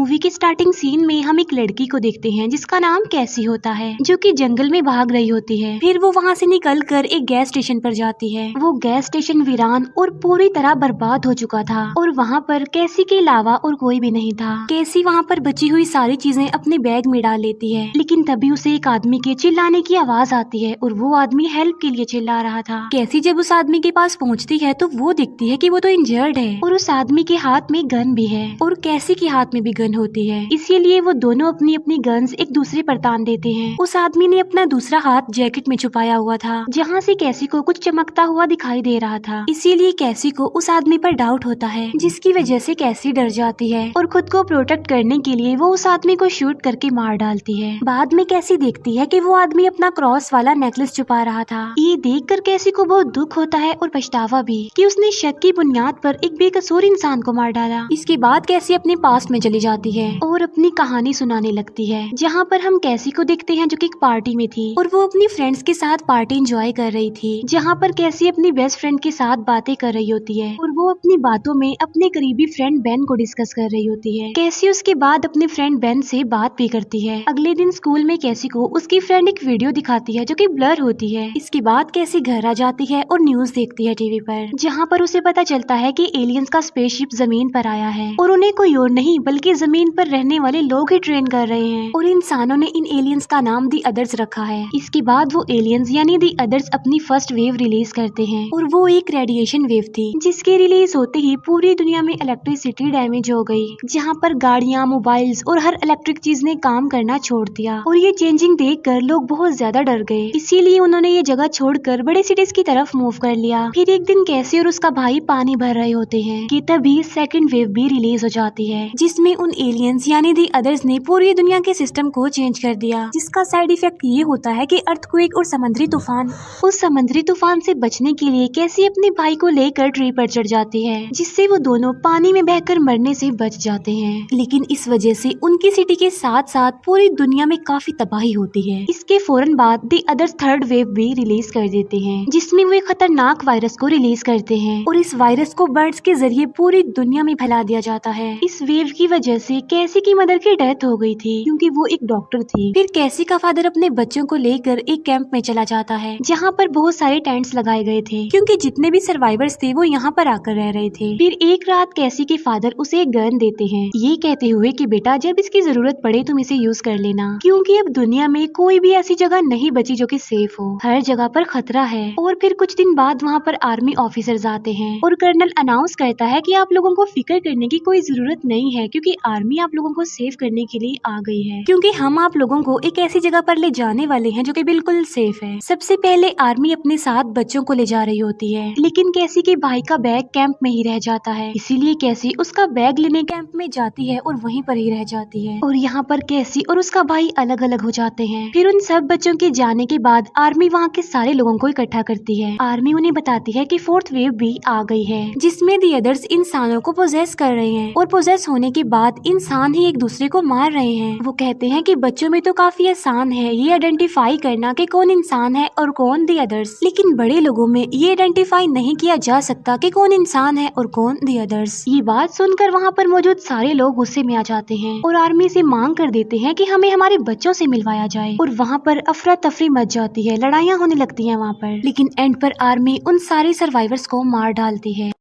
Movie के starting scene में हम एक लड़की को देखते हैं जिसका नाम कैसी होता है, जो कि जंगल में भाग रही होती है। फिर वो वहाँ से निकलकर एक गैस स्टेशन पर जाती है। वो गैस स्टेशन वीरान और पूरी तरह बर्बाद हो चुका था और वहाँ पर कैसी के अलावा और कोई भी नहीं था। कैसी वहाँ पर बची हुई सारी चीजें अपने बैग में डाल लेती है, लेकिन तभी उसे एक आदमी के चिल्लाने की आवाज आती है और वो आदमी हेल्प के लिए चिल्ला रहा था। कैसी जब उस आदमी के पास पहुँचती है तो वो दिखती है कि वो तो इंजर्ड है और उस आदमी के हाथ में गन भी है और कैसी के हाथ में भी गन होती है। इसीलिए वो दोनों अपनी अपनी गन्स एक दूसरे पर तान देते हैं। उस आदमी ने अपना दूसरा हाथ जैकेट में छुपाया हुआ था, जहाँ से कैसी को कुछ चमकता हुआ दिखाई दे रहा था। इसीलिए कैसी को उस आदमी पर डाउट होता है, जिसकी वजह से कैसी डर जाती है और खुद को प्रोटेक्ट करने के लिए वो उस आदमी को शूट करके मार डालती है। बाद में कैसी देखती है कि वो आदमी अपना क्रॉस वाला नेकलेस छुपा रहा था। ये देखकर कैसी को बहुत दुख होता है और पछतावा भी कि उसने शक की बुनियाद पर एक बेकसूर इंसान को मार डाला। इसके बाद कैसी अपने पास्ट में चली जाती है और अपनी कहानी सुनाने लगती है, जहाँ पर हम कैसी को देखते हैं जो कि एक पार्टी में थी और वो अपनी फ्रेंड्स के साथ पार्टी एंजॉय कर रही थी, जहाँ पर कैसी अपनी बेस्ट फ्रेंड के साथ बातें कर रही होती है और वो अपनी बातों में अपने करीबी फ्रेंड बेन को डिस्कस कर रही होती है। कैसी उसके बाद अपने फ्रेंड बेन से बात भी करती है। अगले दिन स्कूल में कैसी को उसकी फ्रेंड एक वीडियो दिखाती है जो कि ब्लर होती है। इसके बाद कैसी घर आ जाती है और न्यूज देखती है टीवी पर, जहाँ पर उसे पता चलता है कि एलियंस का स्पेसशिप जमीन पर आया है और उन्हें कोई और नहीं बल्कि जमीन पर रहने वाले लोग ही ट्रेन कर रहे हैं और इंसानों ने इन एलियंस का नाम दी अदर्स रखा है। इसके बाद वो एलियंस यानी दी अदर्स अपनी फर्स्ट वेव रिलीज करते हैं और वो एक रेडिएशन वेव थी, जिसके रिलीज होते ही पूरी दुनिया में इलेक्ट्रिसिटी डैमेज हो गई, जहाँ पर गाड़ियाँ, मोबाइल्स और हर इलेक्ट्रिक चीज ने काम करना छोड़ दिया और ये चेंजिंग देखकर लोग बहुत ज्यादा डर गए। इसीलिए उन्होंने ये जगह छोड़कर बड़े सिटीज की तरफ मूव कर लिया। फिर एक दिन कैसी और उसका भाई पानी भर रहे होते हैं कि तभी सेकंड वेव भी रिलीज हो जाती है, जिसमें उन एलियंस यानी दी अदर्स ने पूरी दुनिया के सिस्टम को चेंज कर दिया, जिसका साइड इफेक्ट ये होता है कि अर्थक्वेक और समुद्री तूफान। उस समुद्री तूफान से बचने के लिए कैसी अपने भाई को लेकर ट्री पर चढ़ जाती है, जिससे वो दोनों पानी में बहकर मरने से बच जाते हैं। लेकिन इस वजह से उनकी सिटी के साथ साथ पूरी दुनिया में काफी तबाही होती है। इसके फौरन बाद दी अदर्स थर्ड वेव भी रिलीज कर देते हैं, जिसमें वो एक खतरनाक वायरस को रिलीज करते हैं और इस वायरस को बर्ड्स के जरिए पूरी दुनिया में फैला दिया जाता है। इस वेव की वजह से कैसी की मदर की डेथ हो गई थी, क्योंकि वो एक डॉक्टर थी। फिर कैसी का फादर अपने बच्चों को लेकर एक कैंप में चला जाता है, जहाँ पर बहुत सारे टेंट्स लगाए गए थे, क्योंकि जितने भी सर्वाइवर्स थे वो यहाँ पर आकर रह रहे थे। फिर एक रात कैसी के फादर उसे एक गन देते हैं, ये कहते हुए कि बेटा जब इसकी जरूरत पड़े तुम इसे यूज कर लेना, क्योंकि अब दुनिया में कोई भी ऐसी जगह नहीं बची जो कि सेफ हो, हर जगह पर खतरा है। और फिर कुछ दिन बाद वहाँ पर आर्मी ऑफिसर्स आते हैं और कर्नल अनाउंस करता है कि आप लोगों को फिक्र करने की कोई जरूरत नहीं है, क्योंकि आर्मी आप लोगों को सेव करने के लिए आ गई है, क्योंकि हम आप लोगों को एक ऐसी जगह पर ले जाने वाले हैं जो कि बिल्कुल सेफ है। सबसे पहले आर्मी अपने साथ बच्चों को ले जा रही होती है, लेकिन कैसी के भाई का बैग कैंप में ही रह जाता है। इसीलिए कैसी उसका बैग लेने कैंप में जाती है और वहीं पर ही रह जाती है और यहाँ पर कैसी और उसका भाई अलग अलग हो जाते हैं। फिर उन सब बच्चों के जाने के बाद आर्मी वहाँ के सारे लोगों को इकट्ठा करती है। आर्मी उन्हें बताती है कि फोर्थ वेव भी आ गई है, जिसमें दी अदर्स इंसानों को पोजेस कर रहे हैं और पोजेस होने के बाद इंसान ही एक दूसरे को मार रहे हैं। वो कहते हैं कि बच्चों में तो काफी आसान है ये आइडेंटिफाई करना कि कौन इंसान है और कौन दी अदर्स, लेकिन बड़े लोगों में ये आइडेंटिफाई नहीं किया जा सकता कि कौन इंसान है और कौन दी अदर्स। ये बात सुनकर वहाँ पर मौजूद सारे लोग गुस्से में आ जाते हैं और आर्मी से मांग कर देते हैं कि हमें हमारे बच्चों से मिलवाया जाए और वहाँ पर अफरा तफरी मच जाती है, लड़ाइयाँ होने लगती हैं वहाँ पर। लेकिन एंड पर आर्मी उन सारे सर्वाइवर्स को मार डालती है।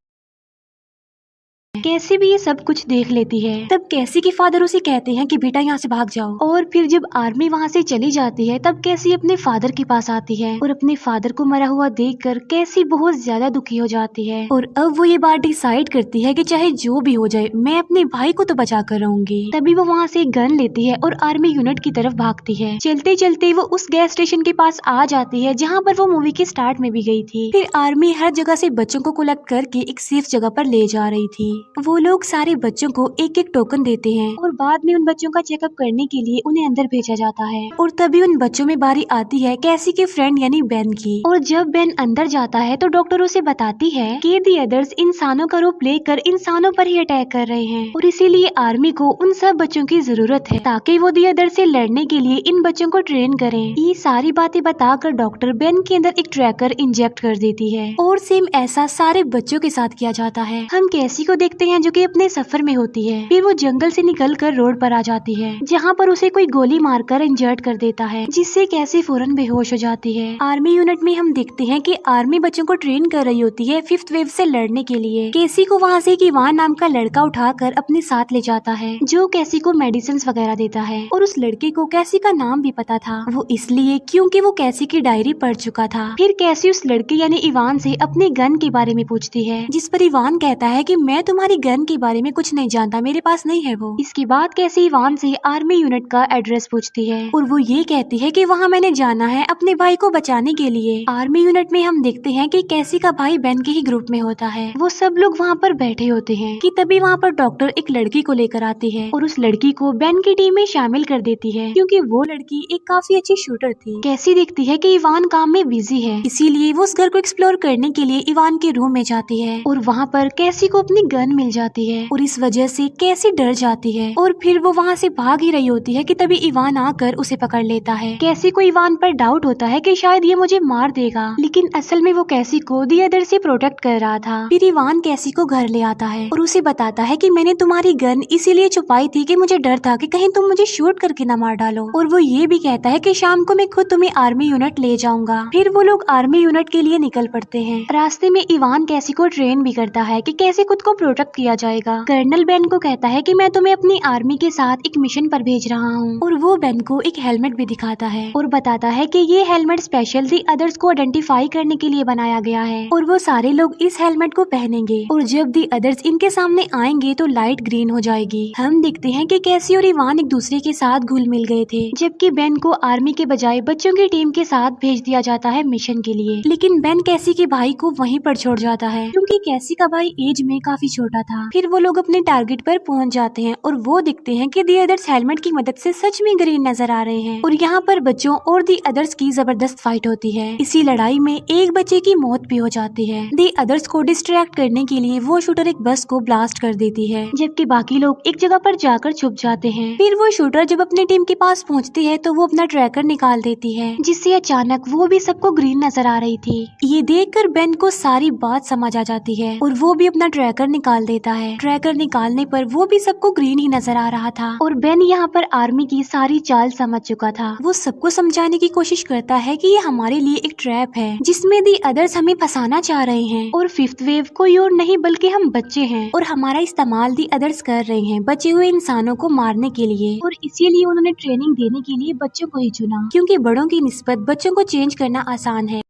कैसी भी ये सब कुछ देख लेती है। तब कैसी के फादर उसे कहते हैं कि बेटा यहाँ से भाग जाओ। और फिर जब आर्मी वहाँ से चली जाती है तब कैसी अपने फादर के पास आती है और अपने फादर को मरा हुआ देखकर कैसी बहुत ज्यादा दुखी हो जाती है और अब वो ये बात डिसाइड करती है कि चाहे जो भी हो जाए मैं अपने भाई को तो बचा कर रहूंगी। तभी वो वहाँ से एक गन लेती है और आर्मी यूनिट की तरफ भागती है। चलते चलते वो उस गैस स्टेशन के पास आ जाती है जहाँ पर वो मूवी के स्टार्ट में भी गई थी। फिर आर्मी हर जगह से बच्चों को कलेक्ट करके एक सेफ जगह पर ले जा रही थी। वो लोग सारे बच्चों को एक एक टोकन देते हैं और बाद में उन बच्चों का चेकअप करने के लिए उन्हें अंदर भेजा जाता है और तभी उन बच्चों में बारी आती है कैसी के फ्रेंड यानी बेन की। और जब बेन अंदर जाता है तो डॉक्टर उसे बताती है कि दी अदर्स इंसानों का रूप लेकर इंसानों पर ही अटैक कर रहे हैं और इसीलिए आर्मी को उन सब बच्चों की जरूरत है ताकि वो दी अदर्स से लड़ने के लिए इन बच्चों को ट्रेन करें। ये सारी बातें बताकर डॉक्टर बेन के अंदर एक ट्रैकर इंजेक्ट कर देती है और सेम ऐसा सारे बच्चों के साथ किया जाता है। हम कैसी को देखते देखते हैं जो कि अपने सफर में होती है। फिर वो जंगल से निकलकर रोड पर आ जाती है, जहाँ पर उसे कोई गोली मारकर इंजर्ड कर देता है, जिससे कैसी फौरन बेहोश हो जाती है। आर्मी यूनिट में हम देखते हैं कि आर्मी बच्चों को ट्रेन कर रही होती है 5th वेव से लड़ने के लिए। कैसी को वहाँ से एक इवान नाम का लड़का उठाकर अपने साथ ले जाता है, जो कैसी को मेडिसिन वगैरह देता है। और उस लड़के को कैसी का नाम भी पता था, वो इसलिए क्योंकि वो कैसी की डायरी पढ़ चुका था। फिर कैसी उस लड़के यानी इवान से अपनी गन के बारे में पूछती है, जिस पर इवान कहता है कि मैं तुम्हारी गन के बारे में कुछ नहीं जानता, मेरे पास नहीं है वो। इसके बाद कैसी इवान से आर्मी यूनिट का एड्रेस पूछती है और वो ये कहती है कि वहाँ मैंने जाना है अपने भाई को बचाने के लिए। आर्मी यूनिट में हम देखते हैं कि कैसी का भाई बेन के ही ग्रुप में होता है। वो सब लोग वहाँ पर बैठे होते हैं कि तभी वहाँ पर डॉक्टर एक लड़की को लेकर आती है और उस लड़की को बेन की टीम में शामिल कर देती है, क्योंकि वो लड़की एक काफी अच्छी शूटर थी। कैसी देखती है कि इवान काम में बिजी है, इसीलिए वो उस घर को एक्सप्लोर करने के लिए इवान के रूम में जाती है और वहाँ पर कैसी को अपनी गन मिल जाती है और इस वजह से कैसी डर जाती है और फिर वो वहाँ से भाग ही रही होती है कि तभी इवान आकर उसे पकड़ लेता है। कैसी को इवान पर डाउट होता है कि शायद ये मुझे मार देगा, लेकिन असल में वो कैसी को दी अदर से प्रोटेक्ट कर रहा था। फिर इवान कैसी को घर ले आता है और उसे बताता है कि मैंने तुम्हारी गन इसीलिए छुपाई थी कि मुझे डर था कि कहीं तुम मुझे शूट करके न मार डालो। और वो ये भी कहता है कि शाम को मैं खुद तुम्हें आर्मी यूनिट ले जाऊंगा। फिर वो लोग आर्मी यूनिट के लिए निकल पड़ते हैं। रास्ते में इवान कैसी को ट्रेन भी करता है कि कैसे खुद को प्रोटेक्ट किया जाएगा। कर्नल बेन को कहता है कि मैं तुम्हें अपनी आर्मी के साथ एक मिशन पर भेज रहा हूँ और वो बेन को एक हेलमेट भी दिखाता है और बताता है कि ये हेलमेट स्पेशल दी अदर्स को आइडेंटिफाई करने के लिए बनाया गया है और वो सारे लोग इस हेलमेट को पहनेंगे और जब दी अदर्स इनके सामने आएंगे तो लाइट ग्रीन हो जाएगी। हम देखते हैं कि कैसी और इवान एक दूसरे के साथ घुल मिल गए थे, जबकि बेन को आर्मी के बजाय बच्चों की टीम के साथ भेज दिया जाता है मिशन के लिए। लेकिन बेन कैसी के भाई को वहीं पर छोड़ जाता है, क्योंकि कैसी का भाई एज में काफी छोटा था। फिर वो लोग अपने टारगेट पर पहुंच जाते हैं और वो दिखते हैं कि दी अदर्स हेलमेट की मदद से सच में ग्रीन नजर आ रहे हैं और यहाँ पर बच्चों और दी अदर्स की जबरदस्त फाइट होती है। इसी लड़ाई में एक बच्चे की मौत भी हो जाती है। दी अदर्स को डिस्ट्रैक्ट करने के लिए वो शूटर एक बस को ब्लास्ट कर देती है, जबकि बाकी लोग एक जगह पर जाकर छुप जाते हैं। फिर वो शूटर जब अपनी टीम के पास पहुँचती है तो वो अपना ट्रैकर निकाल देती है, जिससे अचानक वो भी सबको ग्रीन नजर आ रही थी। ये देखकर बेन को सारी बात समझ आ जाती है और वो भी अपना ट्रैकर निकाल देता है। ट्रैकर निकालने पर वो भी सबको ग्रीन ही नजर आ रहा था और बेन यहाँ पर आर्मी की सारी चाल समझ चुका था। वो सबको समझाने की कोशिश करता है कि ये हमारे लिए एक ट्रैप है, जिसमें दी अदर्स हमें फंसाना चाह रहे हैं और 5th वेव कोई और नहीं बल्कि हम बच्चे हैं और हमारा इस्तेमाल दी अदर्स कर रहे हैं बचे हुए इंसानों को मारने के लिए। और इसीलिए उन्होंने ट्रेनिंग देने के लिए बच्चों को ही चुना, क्योंकि बड़ों की निस्बत बच्चों को चेंज करना आसान है।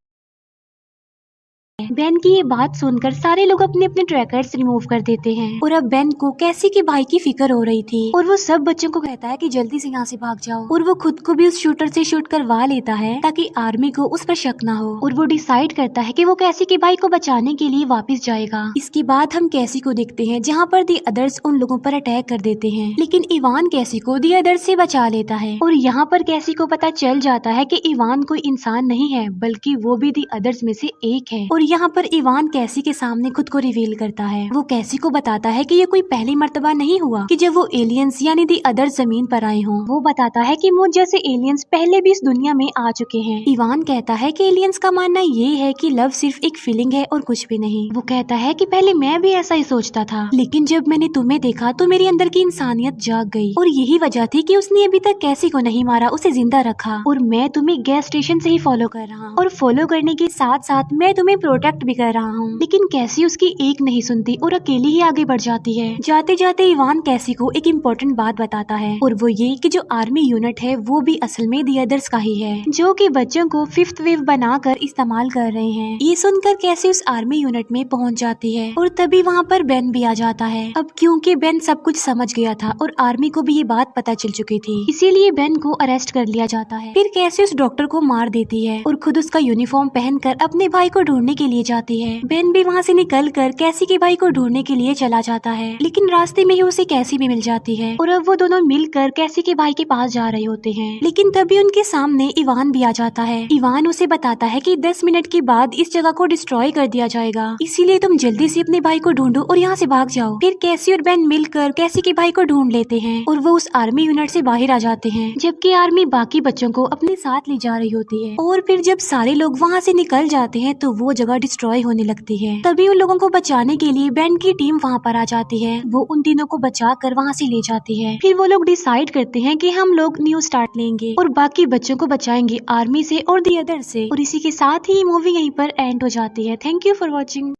बेन की ये बात सुनकर सारे लोग अपने अपने ट्रैकर्स रिमूव कर देते हैं और अब बेन को कैसी के भाई की फिक्र हो रही थी और वो सब बच्चों को कहता है कि जल्दी से यहाँ से भाग जाओ और वो खुद को भी उस शूटर से शूट करवा लेता है ताकि आर्मी को उस पर शक ना हो। और वो डिसाइड करता है कि वो कैसी के भाई को बचाने के लिए वापस जाएगा। इसके बाद हम कैसी को देखते हैं जहाँ पर दी अदर्स उन लोगों पर अटैक कर देते हैं, लेकिन इवान कैसी को दी अदर्स से बचा लेता है और यहाँ पर कैसी को पता चल जाता है कि इवान कोई इंसान नहीं है बल्कि वो भी दी अदर्स में से एक है। और यहाँ पर इवान कैसी के सामने खुद को रिवील करता है। वो कैसी को बताता है कि ये कोई पहली मर्तबा नहीं हुआ कि जब वो एलियंस यानी दी अदर जमीन पर आए हों। वो बताता है कि मुझ जैसे एलियंस पहले भी इस दुनिया में आ चुके हैं। इवान कहता है कि एलियंस का मानना ये है कि लव सिर्फ एक फीलिंग है और कुछ भी नहीं। वो कहता है कि पहले मैं भी ऐसा ही सोचता था, लेकिन जब मैंने तुम्हें देखा तो मेरे अंदर की इंसानियत जाग गई और यही वजह थी कि उसने अभी तक कैसी को नहीं मारा, उसे जिंदा रखा और मैं तुम्हें गैस स्टेशन से ही फॉलो कर रहा हूँ और फॉलो करने के साथ साथ मैं तुम्हें प्रोटेक्ट भी कर रहा हूँ। लेकिन कैसी उसकी एक नहीं सुनती और अकेली ही आगे बढ़ जाती है। जाते जाते इवान कैसी को एक इम्पोर्टेंट बात बताता है और वो ये कि जो आर्मी यूनिट है वो भी असल में दी अदर्स का ही है, जो कि बच्चों को 5th वेव बनाकर इस्तेमाल कर रहे हैं। ये सुनकर कैसी उस आर्मी यूनिट में पहुंच जाती है और तभी वहाँ पर बेन भी आ जाता है। अब क्योंकि बेन सब कुछ समझ गया था और आर्मी को भी ये बात पता चल चुकी थी, इसीलिए बेन को अरेस्ट कर लिया जाता है। फिर कैसी उस डॉक्टर को मार देती है और खुद उसका यूनिफॉर्म पहनकर अपने भाई को ढूंढने के लिए जाती है। बेन भी वहाँ से निकलकर कैसी के भाई को ढूंढने के लिए चला जाता है, लेकिन रास्ते में ही उसे कैसी भी मिल जाती है और अब वो दोनों मिलकर कैसी के भाई के पास जा रहे होते हैं। लेकिन तभी उनके सामने इवान भी आ जाता है। इवान उसे बताता है कि 10 मिनट के बाद इस जगह को डिस्ट्रॉय कर दिया जाएगा, इसीलिए तुम जल्दी से अपने भाई को ढूंढो और यहाँ से भाग जाओ। फिर कैसी और बेन मिलकर कैसी के भाई को ढूंढ लेते हैं और वो उस आर्मी यूनिट से बाहर आ जाते हैं, जबकि आर्मी बाकी बच्चों को अपने साथ ले जा रही होती है। और फिर जब सारे लोग वहाँ से निकल जाते हैं तो वो जगह जगह डिस्ट्रॉय होने लगती है। तभी उन लोगों को बचाने के लिए बेन की टीम वहाँ पर आ जाती है। वो उन तीनों को बचाकर वहाँ से ले जाती है। फिर वो लोग डिसाइड करते हैं कि हम लोग न्यू स्टार्ट लेंगे और बाकी बच्चों को बचाएंगे आर्मी से और दी अदर से। और इसी के साथ ही मूवी यहीं पर एंड हो जाती है। Thank you for watching.